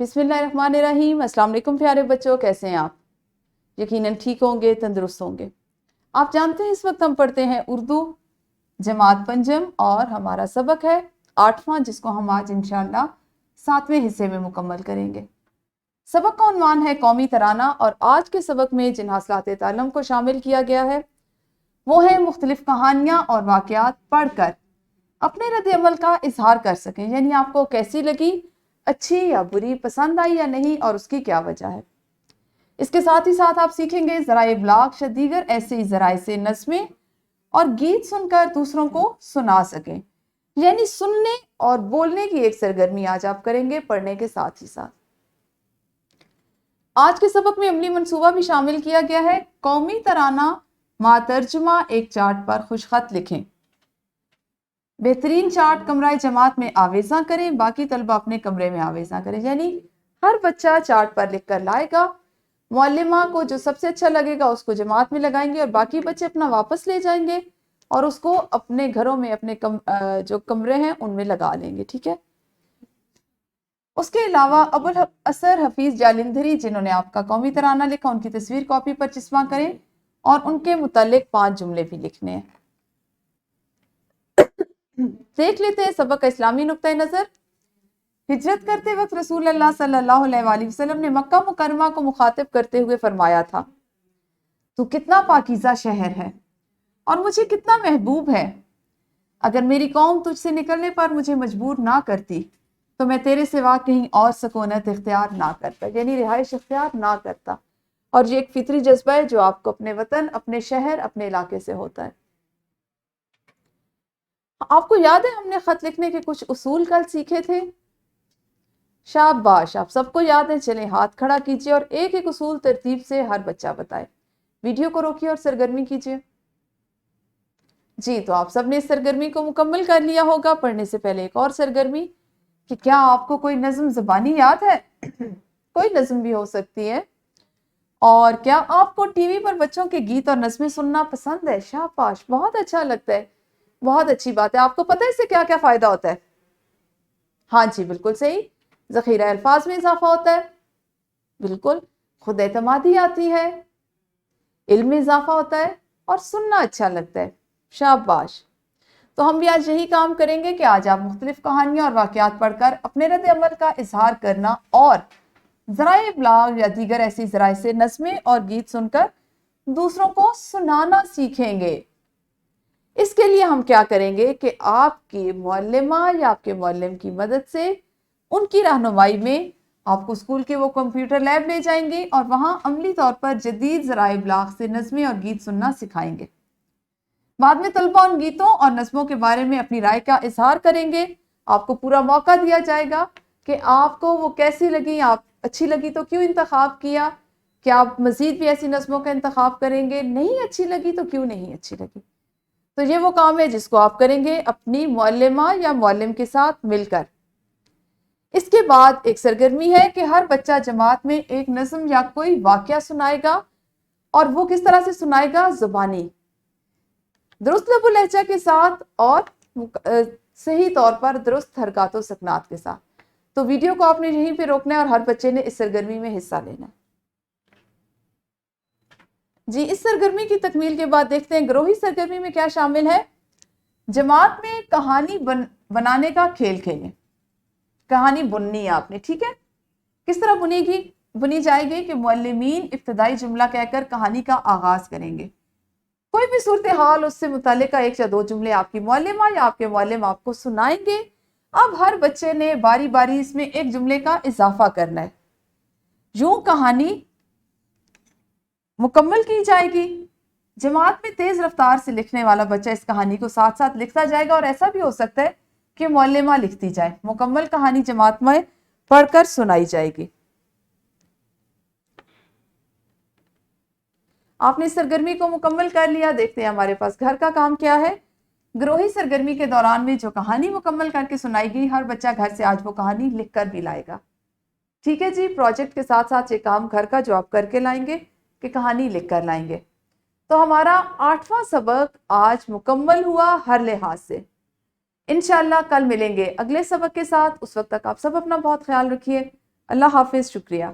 बिस्मिल्लाहिर्रहमानिर्रहीम। अस्सलाम वालेकुम प्यारे बच्चों, कैसे हैं आप? यकीनन ठीक होंगे, तंदुरुस्त होंगे। आप जानते हैं इस वक्त हम पढ़ते हैं उर्दू जमात पंजम और हमारा सबक है 8वां, जिसको हम आज इंशाअल्लाह 7वें हिस्से में मुकम्मल करेंगे। सबक का उन्वान है कौमी तराना और आज के सबक में जिन हासिलात ताल्लुम को शामिल किया गया है वो है मुख्तलिफ कहानियाँ और वाक़यात पढ़कर अपने रद्द अमल का इजहार कर सकें, यानी आपको कैसी लगी, अच्छी या बुरी, पसंद आई या नहीं और उसकी क्या वजह है। इसके साथ ही साथ आप सीखेंगे ज़राए इब्लाग शदीगर ऐसे ज़राए से नज़्में और गीत सुनकर दूसरों को सुना सकें, यानी सुनने और बोलने की एक सरगर्मी आज आप करेंगे पढ़ने के साथ ही साथ। आज के सबक में अमली मंसूबा भी शामिल किया गया है। कौमी तराना मातर्जुमा एक चार्ट पर खुशखत लिखें। बेहतरीन चार्ट कमरा जमात में आवेज़ा करें, बाकी तलबा अपने कमरे में आवेज़ा करें, यानी हर बच्चा चार्ट पर लिख कर लाएगा। मौलिमा को जो सबसे अच्छा लगेगा उसको जमात में लगाएंगे और बाकी बच्चे अपना वापस ले जाएंगे और उसको अपने घरों में अपने जो कमरे हैं उनमें लगा लेंगे, ठीक है। उसके अलावा अबुल असर हफीज जालिंधरी जिन्होंने आपका कौमी तराना लिखा, उनकी तस्वीर कॉपी पर चिस्मा करें और उनके मुतालिक 5 जुमले भी लिखने हैं। देख लेते हैं सबक का इस्लामी नुक्ता नजर। हिजरत करते वक्त रसूल अल्लाह सल्लल्लाहु अलैहि वसल्लम ने मक्का मुकरमा को मुखातिब करते हुए फरमाया था, तू कितना पाकीज़ा शहर है और मुझे कितना महबूब है। अगर मेरी कौम तुझसे निकलने पर मुझे मजबूर ना करती तो मैं तेरे सिवा कहीं और सकूनत इख्तियार ना करता, यानी रिहाइश इख्तियार ना करता। और ये एक फितरी जज्बा है जो आपको अपने वतन, अपने शहर, अपने इलाके से होता है। आपको याद है हमने खत लिखने के कुछ उसूल कल सीखे थे? शाबाश, आप सबको याद है। चलें हाथ खड़ा कीजिए और एक एक उसूल तरतीब से हर बच्चा बताए। वीडियो को रोकिए और सरगर्मी कीजिए। जी, तो आप सबने इस सरगर्मी को मुकम्मल कर लिया होगा। पढ़ने से पहले एक और सरगर्मी कि क्या आपको कोई नज़म ज़बानी याद है? कोई नज़म भी हो सकती है। और क्या आपको टीवी पर बच्चों के गीत और नज़में सुनना पसंद है? शाबाश, बहुत अच्छा लगता है, बहुत अच्छी बात है। आपको पता है इससे क्या क्या फायदा होता है? हाँ जी, बिल्कुल सही। ज़ख़ीरा अल्फाज में इजाफा होता है, बिल्कुल। खुद एतमादी आती है, इल्म में इजाफा होता है और सुनना अच्छा लगता है। शाबाश। तो हम भी आज यही काम करेंगे कि आज आप मुख्तलिफ कहानियां और वाक़यात पढ़कर अपने रद्द अमल का इजहार करना और ज़राए इब्लाग या दीगर ऐसी ज़राए से नज़में और गीत सुनकर दूसरों को सुनाना सीखेंगे। इसके लिए हम क्या करेंगे कि आपकी मुअल्लिमा या आपके मुअल्लिम की मदद से उनकी रहनुमाई में आपको स्कूल के वो कंप्यूटर लैब ले जाएंगे और वहां अमली तौर पर जदीद ज़राए इब्लाग से नज़में और गीत सुनना सिखाएंगे। बाद में तलबा उन गीतों और नज़मों के बारे में अपनी राय का इजहार करेंगे। आपको पूरा मौका दिया जाएगा कि आपको वो कैसी लगी, आप अच्छी लगी तो क्यों इंतखाब किया, क्या आप मजीद भी ऐसी नज़मों का इंतखाब करेंगे, नहीं अच्छी लगी तो क्यों नहीं अच्छी लगी। तो ये वो काम है जिसको आप करेंगे अपनी मुअल्लिमा या मुअल्लिम के साथ मिलकर। इसके बाद एक सरगर्मी है कि हर बच्चा जमात में एक नज़म या कोई वाक़या सुनाएगा और वो किस तरह से सुनाएगा? ज़ुबानी, दुरुस्त लबो लहजा के साथ और सही तौर पर दुरुस्त हरकतों सकनात के साथ। तो वीडियो को आपने यहीं पे रोकना है और हर बच्चे ने इस सरगर्मी में हिस्सा लेना है। जी, इस सरगर्मी की तकमील के बाद देखते हैं ग्रोही सरगर्मी में क्या शामिल है। जमात में कहानी बनाने का खेल खेलें। कहानी बुननी है आपने, ठीक है। किस तरह बुनी जाएगी कि मुअल्लिमीन इब्तदाई जुमला कहकर कहानी का आगाज करेंगे। कोई भी सूरत हाल, उससे मुतालिका 1 या 2 जुमले आपकी मुअल्लिमा या आपके मुअल्लिम आपको सुनाएंगे। अब हर बच्चे ने बारी बारी इसमें एक जुमले का इजाफा करना है। यूं कहानी मुकम्मल की जाएगी। जमात में तेज रफ्तार से लिखने वाला बच्चा इस कहानी को साथ साथ लिखता जाएगा और ऐसा भी हो सकता है कि मुअल्लिमा लिखती जाए। मुकम्मल कहानी जमात में पढ़कर सुनाई जाएगी। आपने सरगर्मी को मुकम्मल कर लिया। देखते हैं हमारे पास घर का काम क्या है। ग्रोही सरगर्मी के दौरान में जो कहानी मुकम्मल करके सुनाएगी, हर बच्चा घर से आज वो कहानी लिख कर भी लाएगा, ठीक है जी। प्रोजेक्ट के साथ साथ ये काम घर का जो आप करके लाएंगे कि कहानी लिख कर लाएंगे। तो हमारा 8वां सबक आज मुकम्मल हुआ हर लिहाज से। इंशाअल्लाह कल मिलेंगे अगले सबक के साथ। उस वक्त तक आप सब अपना बहुत ख्याल रखिए। اللہ حافظ، شکریہ۔